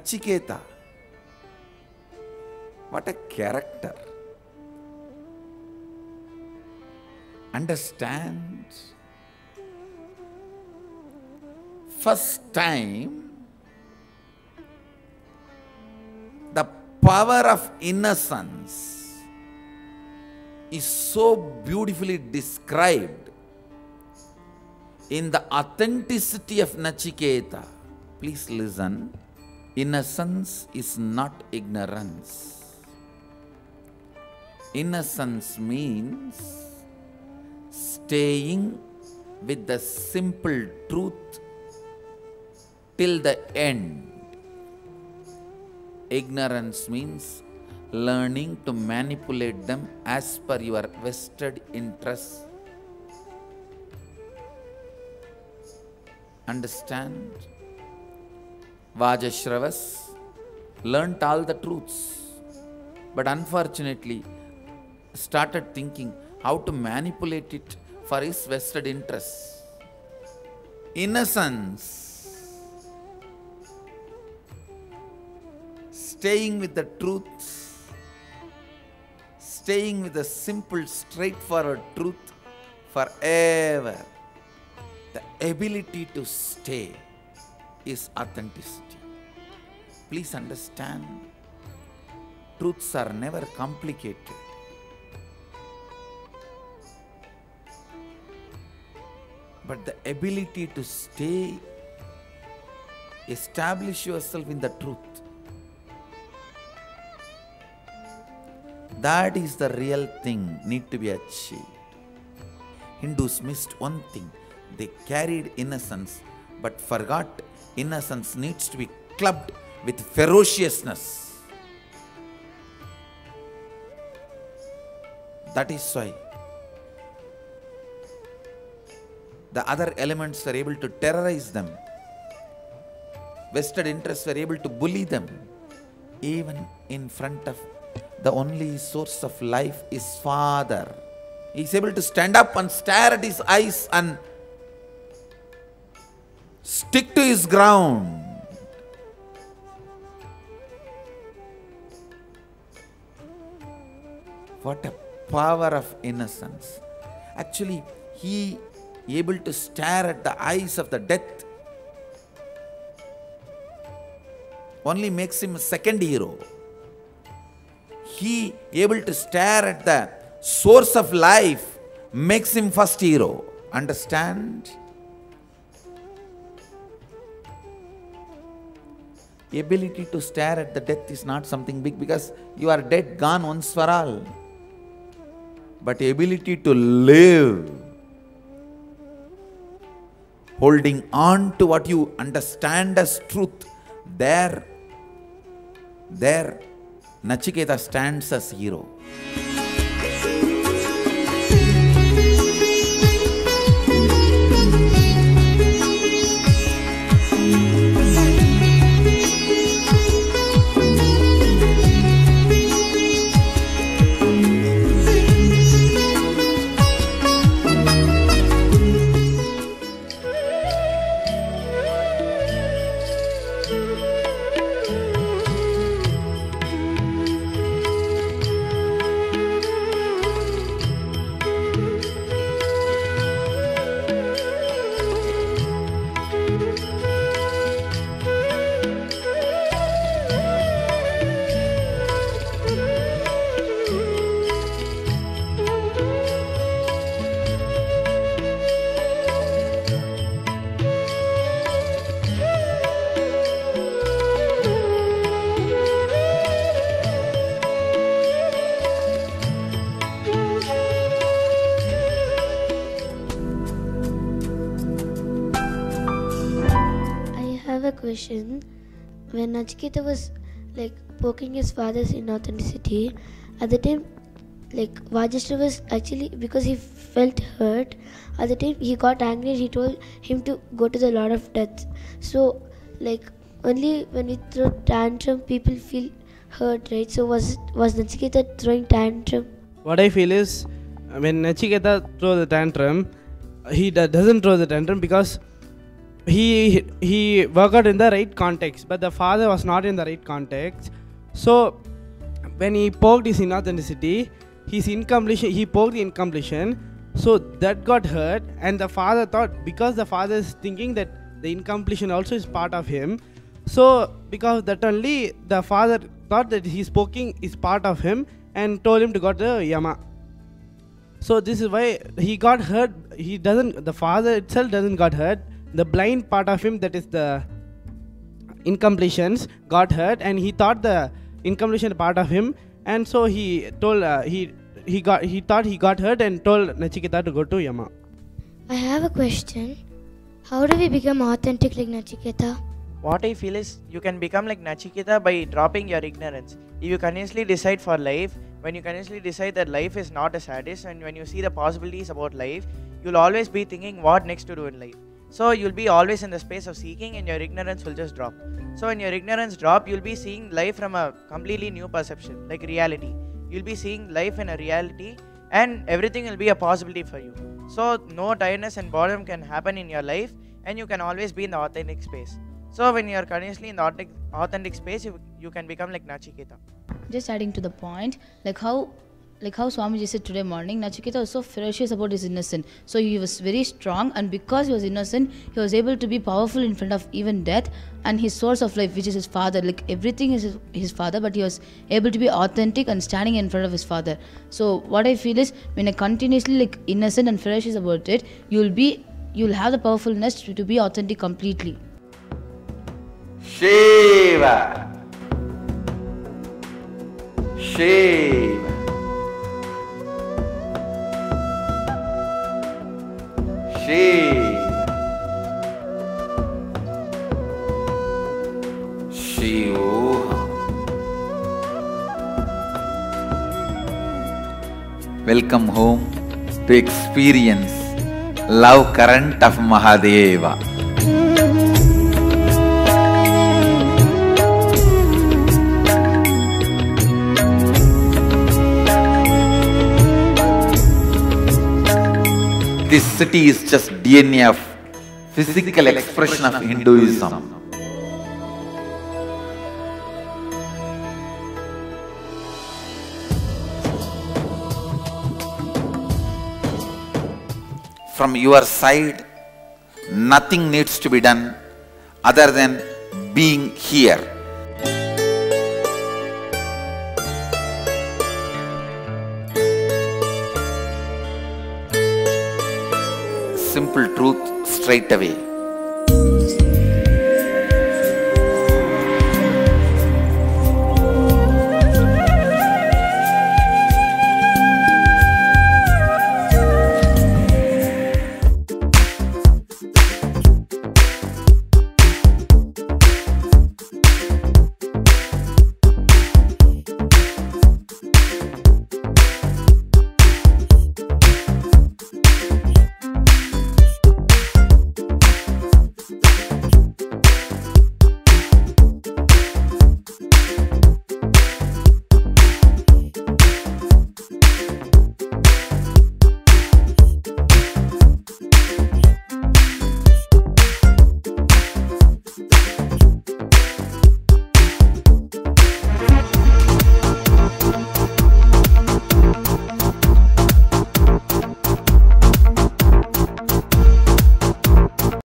Nachiketa. What a character. Understand? First time, the power of innocence is so beautifully described in the authenticity of Nachiketa. Please listen. Innocence is not ignorance. Innocence means staying with the simple truth till the end. Ignorance means learning to manipulate them as per your vested interests. Understand? Vajashravas learnt all the truths, but unfortunately started thinking how to manipulate it for his vested interests. Innocence, staying with the truth, staying with the simple, straightforward truth forever. The ability to stay is authenticity. Please understand, truths are never complicated. But the ability to stay, establish yourself in the truth, that is the real thing need to be achieved. Hindus missed one thing. They carried innocence but forgot innocence needs to be clubbed with ferociousness. That is why the other elements were able to terrorize them. Vested interests were able to bully them. Even in front of the only source of life is Father. He is able to stand up and stare at his eyes and stick to his ground. What a power of innocence. Actually, he able to stare at the eyes of the death only makes him a second hero. He able to stare at the source of life makes him first hero. Understand? Ability to stare at the death is not something big because you are dead, gone once for all. But ability to live, holding on to what you understand as truth, there Nachiketa stands as hero. Question. When Nachiketa was poking his father's inauthenticity, at the time Vajashra was actually, because he felt hurt, at the time he got angry, he told him to go to the Lord of Death. So only when we throw tantrum people feel hurt, right? So was Nachiketa throwing tantrum? What I feel is, when Nachiketa throws the tantrum, he doesn't throw the tantrum because he worked out in the right context, but the father was not in the right context. So when he poked his inauthenticity, his incompletion, he poked the incompletion, so that got hurt, and the father thought, because the father is thinking that the incompletion also is part of him, so because of that only the father thought that his poking is part of him and told him to go to Yama. So this is why he got hurt. The father itself doesn't got hurt. The blind part of him, that is the incompletions, got hurt, and he thought the incompletion part of him, and so he told he thought he got hurt and told Nachiketa to go to Yama. I have a question. How do we become authentic like Nachiketa? What I feel is you can become like Nachiketa by dropping your ignorance. If you continuously decide for life, when you continuously decide that life is not a sadness, and when you see the possibilities about life, you'll always be thinking what next to do in life. So you'll be always in the space of seeking, and your ignorance will just drop. So when your ignorance drop, you'll be seeing life from a completely new perception, like reality. You'll be seeing life in a reality, and everything will be a possibility for you. So no tiredness and boredom can happen in your life, and you can always be in the authentic space. So when you are continuously in the authentic space, you can become like Nachiketa. Just adding to the point, like how Swamiji said today morning, Nachiketa was so ferocious about his innocence. So he was very strong, and because he was innocent, he was able to be powerful in front of even death and his source of life, which is his father. Like everything is his father, but he was able to be authentic and standing in front of his father. So what I feel is, when I continuously like innocent and ferocious about it, you'll have the powerfulness to be authentic completely. Shiva. Shiva. Shiva. Shivoham. Welcome home to experience love current of Mahadeva. This city is just DNA of physical expression of Hinduism. From your side, nothing needs to be done other than being here. Simple truth straight away.